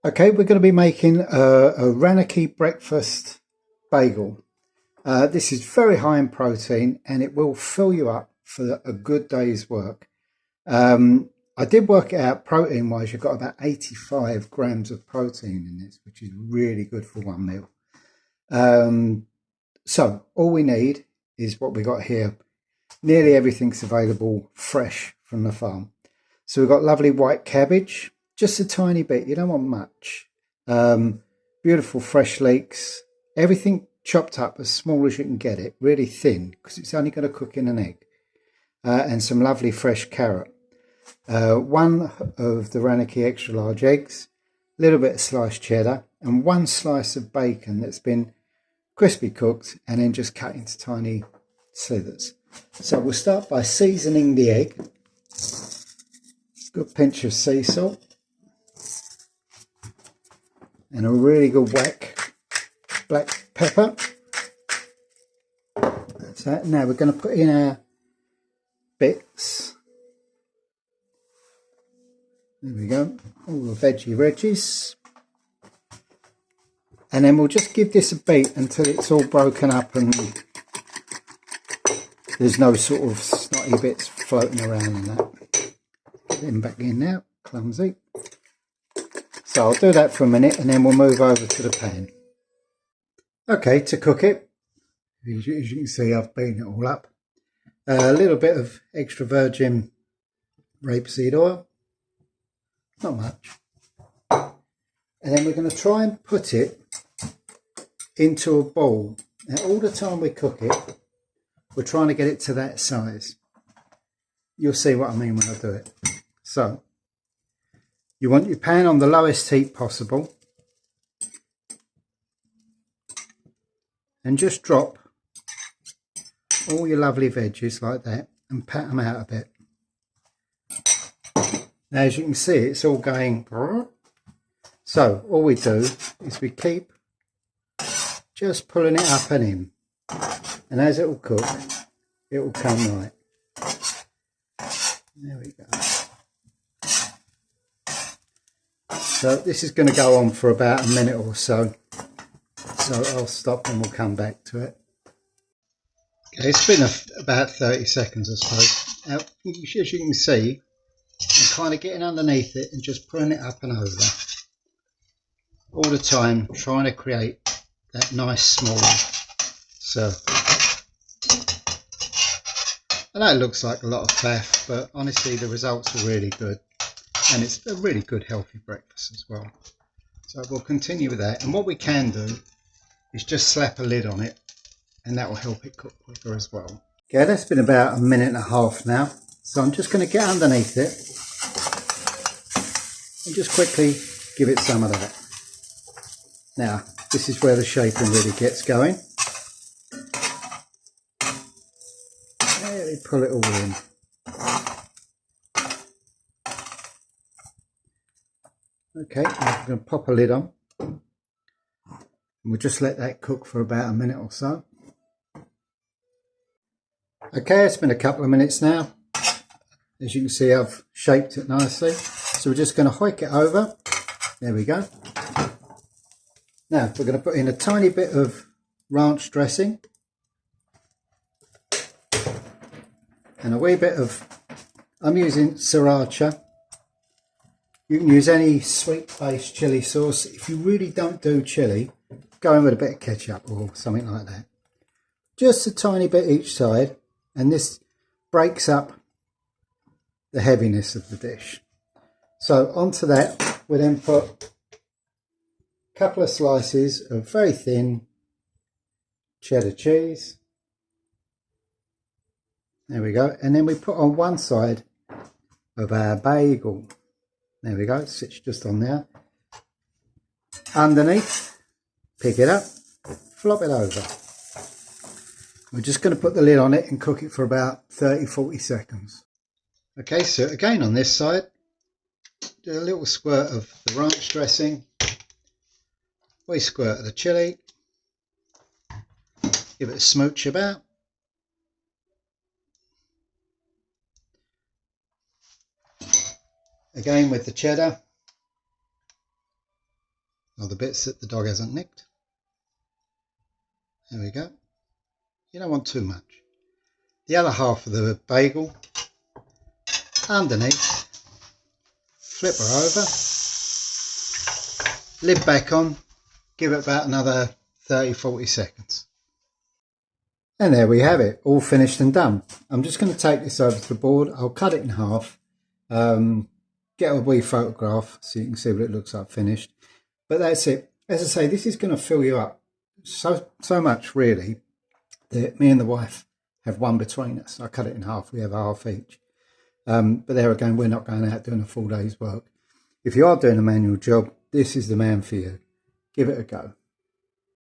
Okay, we're going to be making a Rannachy breakfast bagel. This is very high in protein and it will fill you up for a good day's work. I did work it out protein wise, you've got about 85 grams of protein in this, which is really good for one meal. So all we need is what we got here. Nearly everything's available fresh from the farm. So we've got lovely white cabbage, just a tiny bit, you don't want much. Beautiful fresh leeks, everything chopped up as small as you can get it, really thin, because it's only going to cook in an egg. And some lovely fresh carrot. One of the Rannachy extra large eggs, a little bit of sliced cheddar, and one slice of bacon that's been crispy cooked and then just cut into tiny slithers. So we'll start by seasoning the egg. Good pinch of sea salt and a really good whack black pepper. That's that. Now we're going to put in our bits. There we go, all the veggies. And then we'll just give this a beat until it's all broken up and there's no sort of snotty bits floating around in that. Get them back in now, clumsy. So I'll do that for a minute and then we'll move over to the pan. Okay, to cook it, as you can see, I've beaten it all up. A little bit of extra virgin rapeseed oil, not much. And then we're going to try and put it into a bowl. Now all the time we cook it, we're trying to get it to that size. You'll see what I mean when I do it. So, you want your pan on the lowest heat possible. And just drop all your lovely veggies like that and pat them out a bit. Now as you can see, it's all going. So all we do is we keep just pulling it up and in. And as it will cook, it will come right. There we go. So this is going to go on for about a minute or so. So I'll stop and we'll come back to it. Okay, it's been about 30 seconds, I suppose. Now, as you can see, I'm kind of getting underneath it and just pulling it up and over. All the time, trying to create that nice small circle. I know it looks like a lot of faff, but honestly the results are really good. And it's a really good healthy breakfast as well. So we'll continue with that. And what we can do is just slap a lid on it and that will help it cook quicker as well. Okay, that's been about a minute and a half now. So I'm just going to get underneath it and just quickly give it some of that. Now, this is where the shaping really gets going. Really pull it all in. Okay, I'm going to pop a lid on. And we'll just let that cook for about a minute or so. Okay, it's been a couple of minutes now. As you can see, I've shaped it nicely. So we're just going to hoik it over. There we go. Now, we're going to put in a tiny bit of ranch dressing. And a wee bit of, I'm using sriracha. You can use any sweet-based chili sauce. If you really don't do chili, go in with a bit of ketchup or something like that. Just a tiny bit each side, and this breaks up the heaviness of the dish. So onto that, we then put a couple of slices of very thin cheddar cheese. There we go. And then we put on one side of our bagel. There we go, it sits just on there. Underneath, pick it up, flop it over. We're just going to put the lid on it and cook it for about 30-40 seconds. Okay, so again on this side, do a little squirt of the ranch dressing, wee squirt of the chili, give it a smooch about. Again with the cheddar. Well, the bits that the dog hasn't nicked. There we go. You don't want too much. The other half of the bagel underneath. Flip her over. Lid back on. Give it about another 30-40 seconds. And there we have it, all finished and done. I'm just going to take this over to the board. I'll cut it in half. Get a wee photograph so you can see what it looks like finished. But that's it. As I say, this is going to fill you up so much really that me and the wife have one between us. I cut it in half. We have half each. But there again, we're not going out doing a full day's work. If you are doing a manual job, this is the man for you. Give it a go.